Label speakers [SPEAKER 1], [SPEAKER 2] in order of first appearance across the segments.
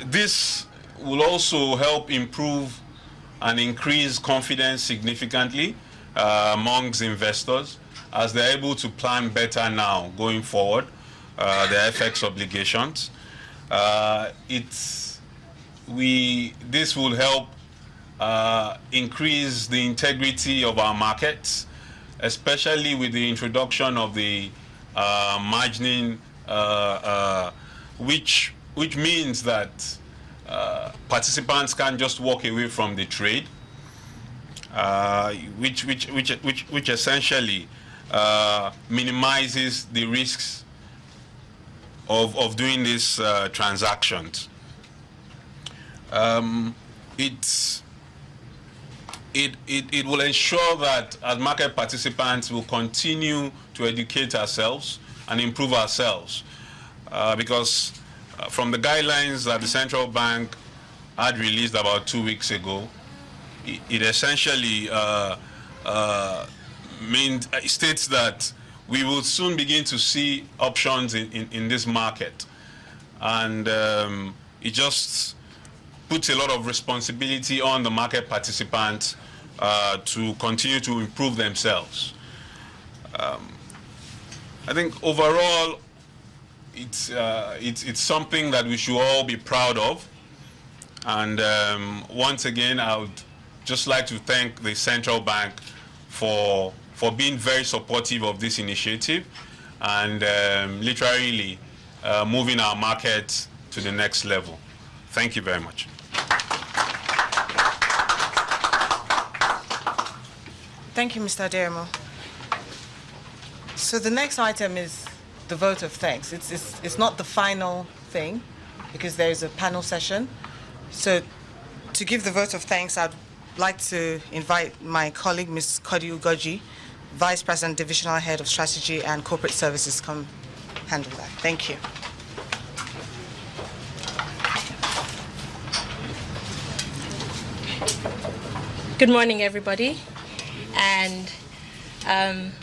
[SPEAKER 1] this will also help improve and increase confidence significantly amongst investors as they're able to plan better now going forward their FX obligations. This will help increase the integrity of our markets, especially with the introduction of the margining, which means that participants can't just walk away from the trade, which essentially minimizes the risks of doing these transactions. It will ensure that as market participants will continue to educate ourselves and improve ourselves, because from the guidelines that the central bank had released about 2 weeks ago, it essentially states that we will soon begin to see options in this market, and it just puts a lot of responsibility on the market participants to continue to improve themselves. I think overall, it's something that we should all be proud of. And once again, I would just like to thank the central bank for being very supportive of this initiative and literally moving our market to the next level. Thank you very much.
[SPEAKER 2] Thank you, Mr. Aderemo. So the next item is the vote of thanks. It's not the final thing because there is a panel session. So to give the vote of thanks, I'd like to invite my colleague, Ms. Kodi Ugoji, Vice President, Divisional Head of Strategy and Corporate Services, come handle that. Thank you.
[SPEAKER 3] Good morning, everybody. And I'm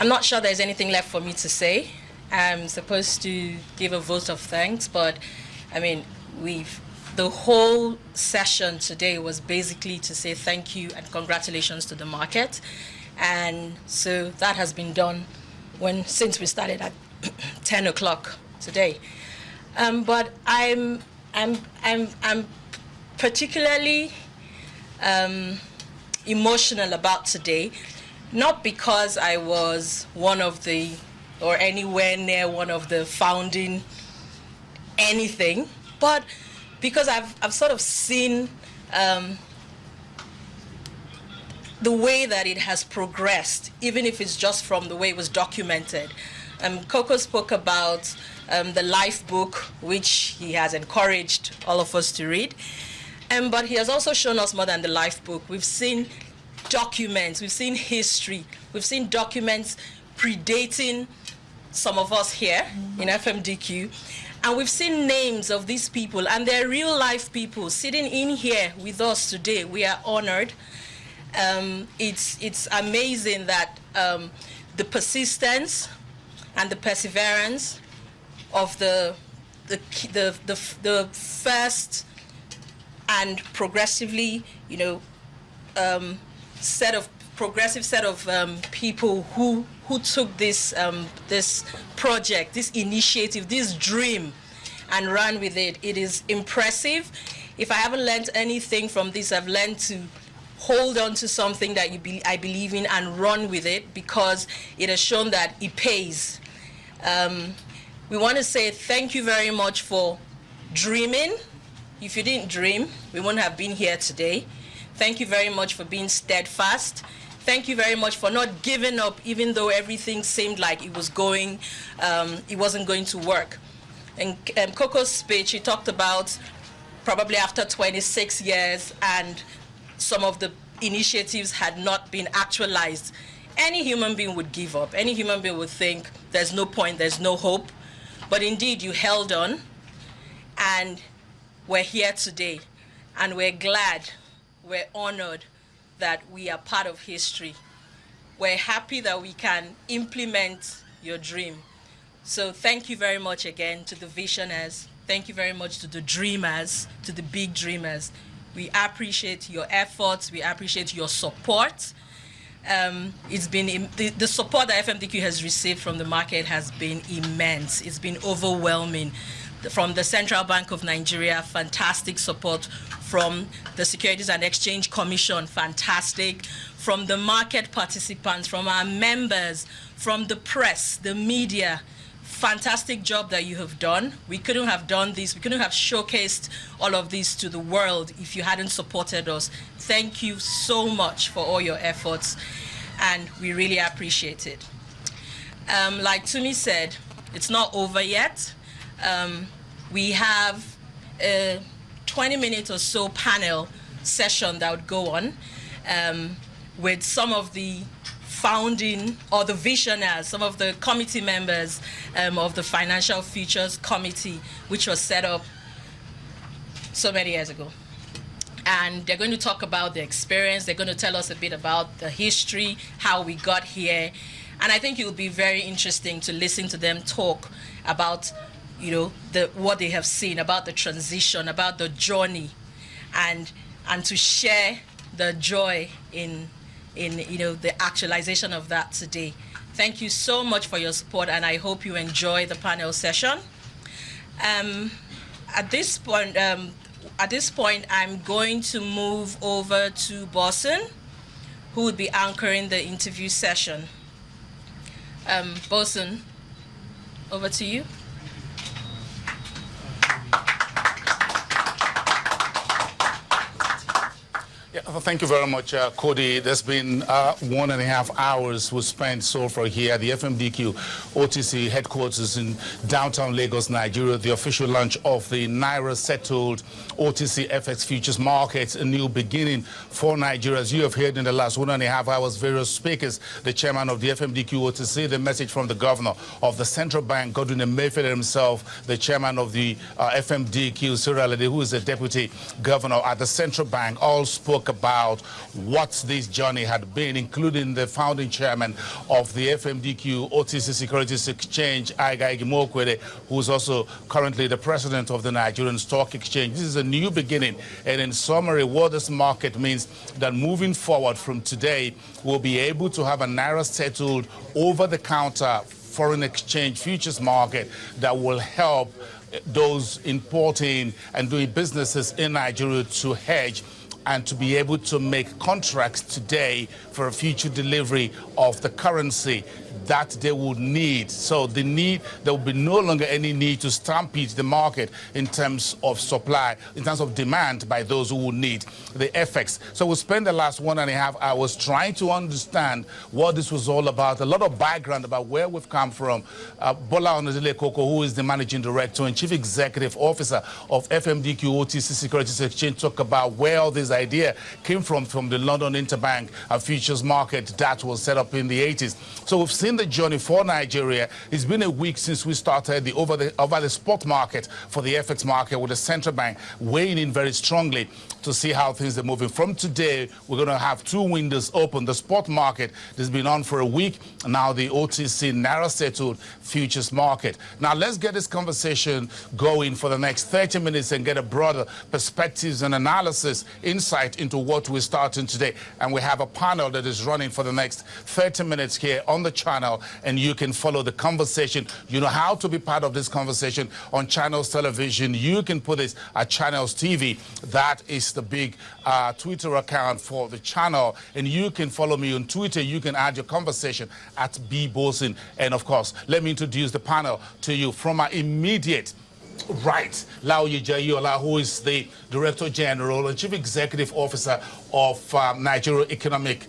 [SPEAKER 3] not sure there's anything left for me to say. I'm supposed to give a vote of thanks, but I mean, the whole session today was basically to say thank you and congratulations to the market. And so that has been done since we started at 10 o'clock today. But I'm particularly emotional about today, not because I was one of the, or anywhere near one of the founding anything, but because I've sort of seen the way that it has progressed, even if it's just from the way it was documented. Coco spoke about the life book, which he has encouraged all of us to read. But he has also shown us more than the life book. We've seen documents, we've seen history, we've seen documents predating some of us here in FMDQ, and we've seen names of these people, and they're real life people sitting in here with us today. We are honored. It's amazing that the persistence and the perseverance of the first and progressively, progressive set of people who took this this project, this initiative, this dream, and ran with it. It is impressive. If I haven't learned anything from this, I've learned to hold on to something that I believe in and run with it, because it has shown that it pays. We want to say thank you very much for dreaming. If you didn't dream, we wouldn't have been here today. Thank you very much for being steadfast. Thank you very much for not giving up, even though everything seemed like it wasn't going to work. In Coco's speech, he talked about probably after 26 years and some of the initiatives had not been actualized. Any human being would give up. Any human being would think there's no point, there's no hope. But indeed, you held on, and we're here today, and we're glad, we're honored that we are part of history. We're happy that we can implement your dream. So thank you very much again to the visionaries, Thank you very much to the dreamers, to the big dreamers. We appreciate your efforts. We appreciate your support. It's been the support that FMDQ has received from the market has been immense. It's been overwhelming. From the Central Bank of Nigeria, fantastic support. From the Securities and Exchange Commission, fantastic. From the market participants, from our members, from the press, the media, fantastic job that you have done. We couldn't have done this. We couldn't have showcased all of this to the world if you hadn't supported us. Thank you so much for all your efforts, and we really appreciate it. Like Tumi said, it's not over yet. We have a 20-minute or so panel session that would go on with some of the founding or the visionaries, some of the committee members of the Financial Futures Committee, which was set up so many years ago. And they're going to talk about the experience. They're going to tell us a bit about the history, how we got here. And I think it will be very interesting to listen to them talk about, you know, what they have seen, about the transition, about the journey, and to share the joy in you know, the actualization of that today. Thank you so much for your support, and I hope you enjoy the panel session. At this point, I'm going to move over to Bosun, who will be anchoring the interview session. Bosun, over to you.
[SPEAKER 4] Thank you very much, Cody. There's been 1.5 hours we spent so far here at the FMDQ OTC headquarters in downtown Lagos, Nigeria, the official launch of the Naira-Settled OTC FX futures market, a new beginning for Nigeria. As you have heard in the last 1.5 hours, various speakers, the chairman of the FMDQ OTC, the message from the governor of the central bank, Godwin Emefiele himself, the chairman of the FMDQ, Cyril Alade, who is the deputy governor at the central bank, all spoke about what this journey had been, including the founding chairman of the FMDQ OTC Securities Exchange, Aiga Igimokwede, who is also currently the president of the Nigerian Stock Exchange. This is a new beginning, and in summary, what this market means that moving forward from today, we'll be able to have a Naira-settled over-the-counter foreign exchange futures market that will help those importing and doing businesses in Nigeria to hedge and to be able to make contracts today for a future delivery of the currency that they would need. So there will be no longer any need to stampede the market in terms of supply, in terms of demand by those who will need the FX. So we'll spend the last 1.5 hours trying to understand what this was all about, a lot of background about where we've come from. Bola Onodile-Koko, who is the managing director and chief executive officer of FMDQ OTC Securities Exchange, talk about where all this idea came from the London Interbank futures market that was set up in the 80s. So we've seen the journey for Nigeria. It's been a week since we started the over the spot market for the FX market, with the central bank weighing in very strongly to see how things are moving. From today, we're going to have two windows open. The spot market has been on for a week. Now the OTC Naira-settled futures market. Now let's get this conversation going for the next 30 minutes and get a broader perspectives and analysis, insight into what we're starting today. And we have a panel that is running for the next 30 minutes here on the channel, and you can follow the conversation. You know how to be part of this conversation on Channels Television. You can put this at Channels TV. That is the big Twitter account for the channel, and you can follow me on Twitter. You can add your conversation at bbosin. And of course, let me introduce the panel to you. From our immediate right, Laoye Jayola, who is the Director General and Chief Executive Officer of Nigeria Economic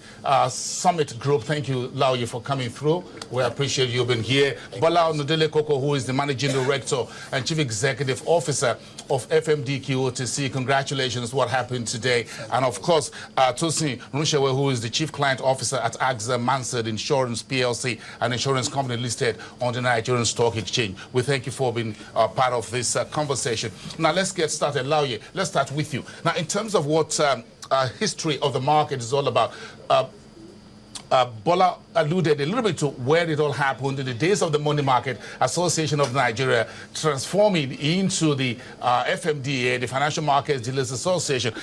[SPEAKER 4] Summit Group. Thank you, Laoye, for coming through. We appreciate you being here. Bola Onodile-Koko, who is the Managing Director and Chief Executive Officer of FMDQ OTC. Congratulations, what happened today. And of course, Tosin Runshewe, who is the Chief Client Officer at AXA Mansard Insurance PLC, an insurance company listed on the Nigerian Stock Exchange. We thank you for being part of this conversation. Now let's get started. Laoye, let's start with you. Now, in terms of what history of the market is all about, Bola alluded a little bit to where it all happened in the days of the Money Market Association of Nigeria, transforming into the FMDA, the Financial Markets Dealers Association.